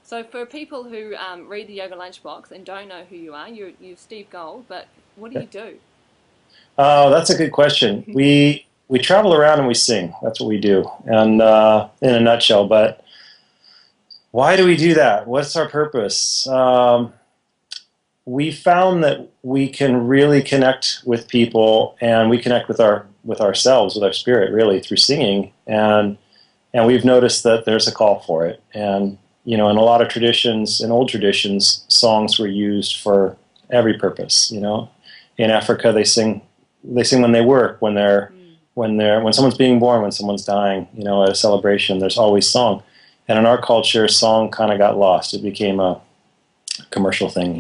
So for people who read the Yoga Lunchbox and don't know who you are, you're Steve Gold, but what do you do? Oh, that's a good question. We travel around and we sing. That's what we do, and in a nutshell. But why do we do that? What's our purpose? We found that we can really connect with people, and we connect with ourselves, with our spirit, really through singing. And we've noticed that there's a call for it. And in a lot of traditions, in old traditions, songs were used for every purpose. In Africa, they sing when they work, when someone's being born, when someone's dying, at a celebration, there's always song. And in our culture, song kind of got lost. It became a commercial thing.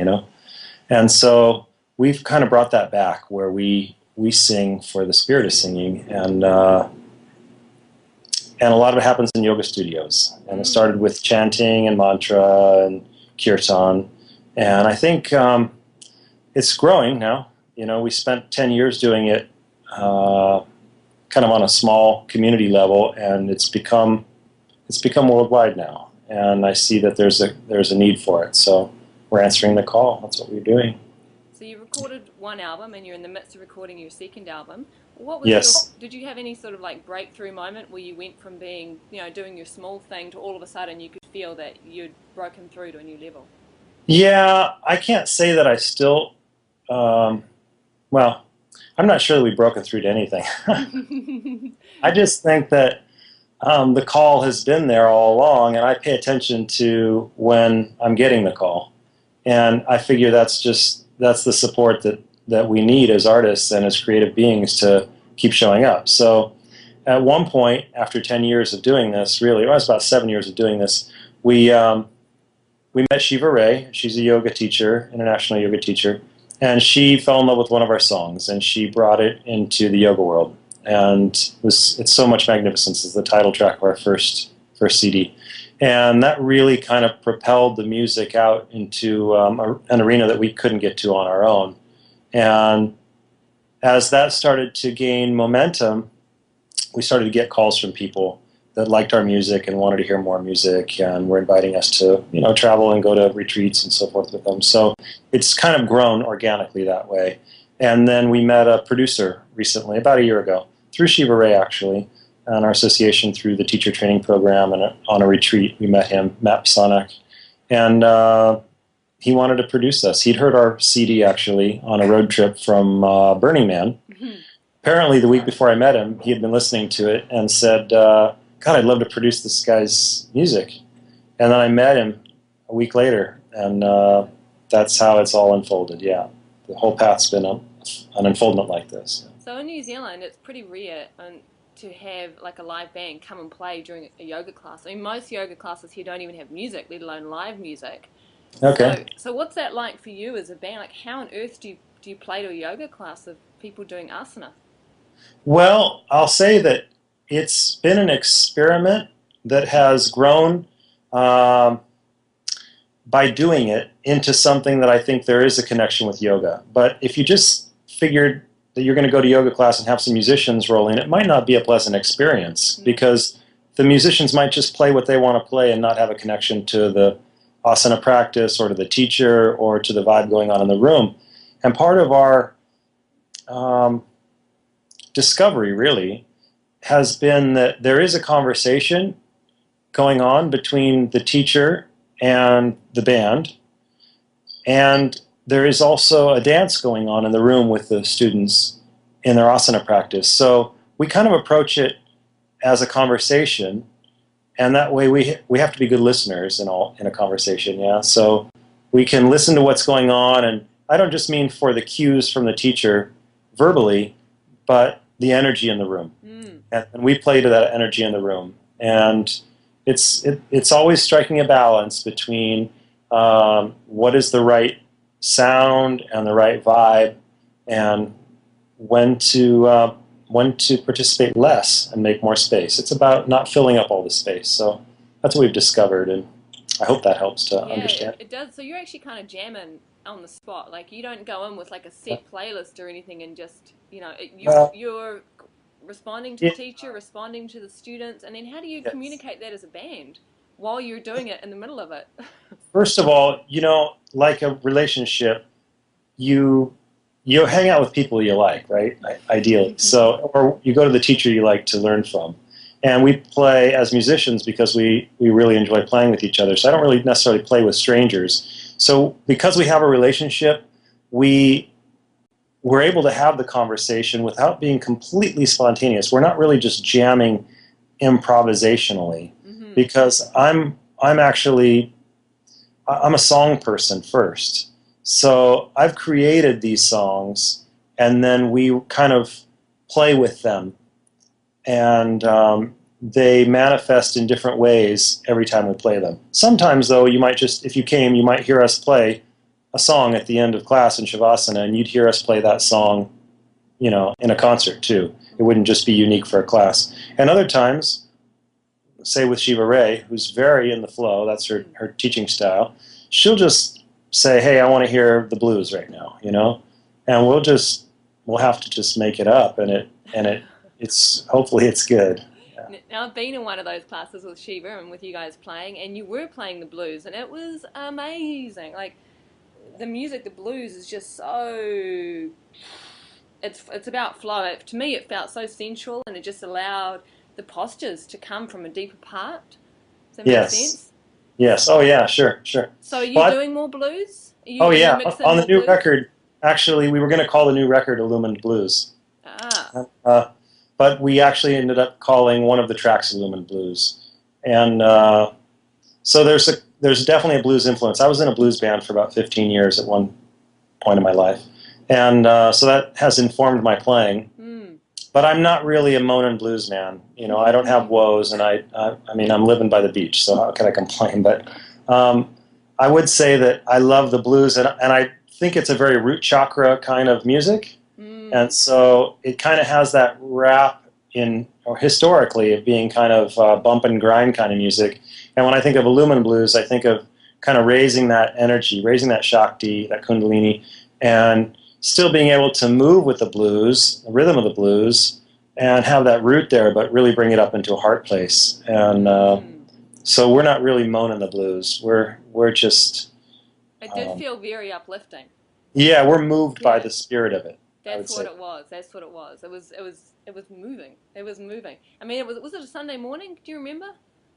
And so we've kind of brought that back, where we sing for the spirit of singing, and a lot of it happens in yoga studios. And it started with chanting and mantra and kirtan, and I think it's growing now. We spent 10 years doing it, kind of on a small community level, and it's become worldwide now. And I see that there's a need for it. So we're answering the call. That's what we're doing. So you recorded one album and you're in the midst of recording your second album. What was Yes. did you have any sort of like breakthrough moment where you went from being, doing your small thing to all of a sudden you could feel that you'd broken through to a new level? Yeah, I can't say that I still. Well, I'm not sure that we've broken through to anything. I just think that the call has been there all along, and I pay attention to when I'm getting the call, and I figure that's the support that we need as artists and as creative beings to keep showing up. So at one point, after 10 years of doing this, really, it was about 7 years of doing this, we met Shiva Rea. She's a yoga teacher, international yoga teacher, and she fell in love with one of our songs, and she brought it into the yoga world. And it's So Much Magnificence is the title track of our first CD. And that really kind of propelled the music out into an arena that we couldn't get to on our own. And as that started to gain momentum, we started to get calls from people that liked our music and wanted to hear more music, and were inviting us to travel and go to retreats and so forth with them. So it's kind of grown organically that way. And then we met a producer recently, about a year ago, through Shiva Rea actually, and our association through the teacher training program, and on a retreat we met him, Matt Psonik, and he wanted to produce us. He'd heard our CD actually on a road trip from Burning Man. Mm-hmm. Apparently the week before I met him, he had been listening to it and said, God, I'd love to produce this guy's music. And then I met him a week later, and that's how it's all unfolded, yeah. The whole path's been an unfoldment like this. So in New Zealand, it's pretty rare to have like a live band come and play during a yoga class. I mean, most yoga classes here don't even have music, let alone live music. Okay. So what's that like for you as a band? Like, how on earth do you play to a yoga class of people doing asana? Well, I'll say that it's been an experiment that has grown um, by doing it into something that I think there is a connection with yoga. But if you just figured that you're going to go to yoga class and have some musicians roll in, it might not be a pleasant experience, because the musicians might just play what they want to play and not have a connection to the asana practice or to the teacher or to the vibe going on in the room. And part of our um, discovery really has been that there is a conversation going on between the teacher and the band, and there is also a dance going on in the room with the students in their asana practice. So we kind of approach it as a conversation, and that way we have to be good listeners in a conversation, yeah. So we can listen to what's going on, and I don't just mean for the cues from the teacher verbally, but the energy in the room. Mm. And we play to that energy in the room. And it's always striking a balance between what is the right sound and the right vibe, and when to participate less and make more space. It's about not filling up all the space. So that's what we've discovered, and I hope that helps to understand. It does. So you're actually kind of jamming on the spot. Like, you don't go in with like a set playlist or anything and just, Well, you're responding to the it, teacher, responding to the students, and then how do you yes. communicate that as a band? while you're doing it in the middle of it? First of all, like a relationship, you you hang out with people you like, right? Ideally. So, or you go to the teacher you like to learn from. And we play as musicians because we really enjoy playing with each other. So I don't really necessarily play with strangers. So because we have a relationship, we're able to have the conversation without being completely spontaneous. We're not really just jamming improvisationally, because I'm actually I'm a song person first. So I've created these songs, and then we kind of play with them, and they manifest in different ways every time we play them. Sometimes, though, you might just, if you came, you might hear us play a song at the end of class in Shavasana, and you'd hear us play that song, in a concert too. It wouldn't just be unique for a class. And other times, say with Shiva Rea, who's very in the flow, that's her teaching style, she'll just say, hey, I want to hear the blues right now, and we'll have to just make it up, and it's hopefully it's good. Yeah. Now, I've been in one of those classes with Shiva and with you guys playing, and you were playing the blues, and it was amazing. Like, the music, the blues is just so... It's about flow. To me, it felt so sensual, and it just allowed the postures to come from a deeper part. Does that make sense? Yes. Oh, yeah, sure. So are you doing more blues? Oh, yeah. On the new blues? record, actually, we were going to call the new record Illumined Blues. But we actually ended up calling one of the tracks Illumined Blues. And so there's definitely a blues influence. I was in a blues band for about 15 years at one point in my life. And so that has informed my playing. But I'm not really a moan and blues man. I don't have woes, and I mean, I'm living by the beach, so how can I complain? But I would say that I love the blues, and I think it's a very root chakra kind of music. And so it kind of has that rap or historically, of being kind of bump and grind kind of music. And when I think of Illumined Blues, I think of kind of raising that energy, raising that Shakti, that Kundalini, and still being able to move with the blues, the rhythm of the blues, and have that root there, but really bring it up into a heart place. And so we're not really moaning the blues. We're just... It did feel very uplifting. Yeah, we're moved by the spirit of it. That's what it was. That's what it was. It was moving. It was moving. I mean, was it a Sunday morning? Do you remember?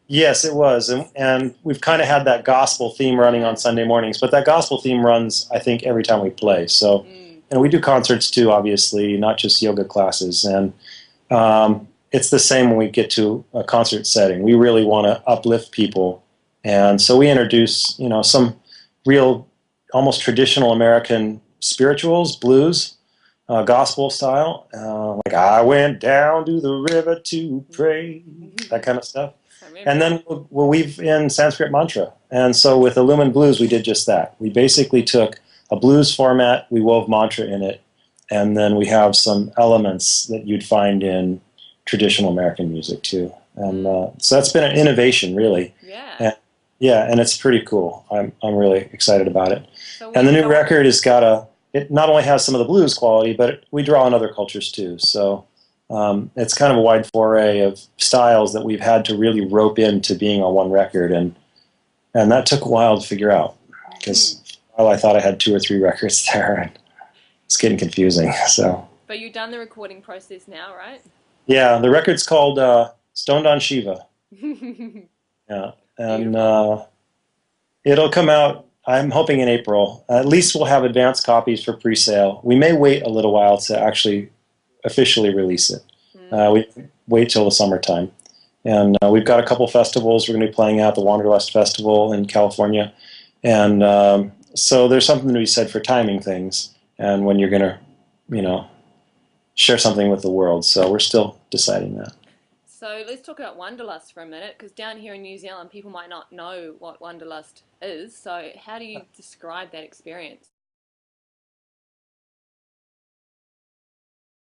Yes, it was. And we've kind of had that gospel theme running on Sunday mornings, but that gospel theme runs, I think, every time we play. So, and we do concerts too, obviously, not just yoga classes. And it's the same when we get to a concert setting. We really want to uplift people. And so we introduce, some real, almost traditional American spirituals, blues, gospel style, like I went down to the river to pray, that kind of stuff. And then we'll weave in Sanskrit mantra. And so with Illumined Blues, we did just that. We basically took a blues format, we wove mantra in it, and then we have some elements that you'd find in traditional American music too. And so that's been an innovation, really. Yeah. And it's pretty cool. I'm really excited about it. And the new record has got it not only has some of the blues quality, but we draw on other cultures too. So it's kind of a wide foray of styles that we've had to really rope into being on one record, and that took a while to figure out, because I thought I had 2 or 3 records there, and it's getting confusing. So. But you've done the recording process now, right? Yeah, the record's called Stoned on Shiva. Yeah, and it'll come out, I'm hoping, in April. At least we'll have advanced copies for pre-sale. We may wait a little while to actually officially release it. We wait till the summertime. And we've got a couple festivals we're going to be playing at, the Wanderlust Festival in California. And so there's something to be said for timing things, and when you're going to, share something with the world. So we're still deciding that. So let's talk about Wanderlust for a minute, because down here in New Zealand, people might not know what Wanderlust is. So how do you describe that experience?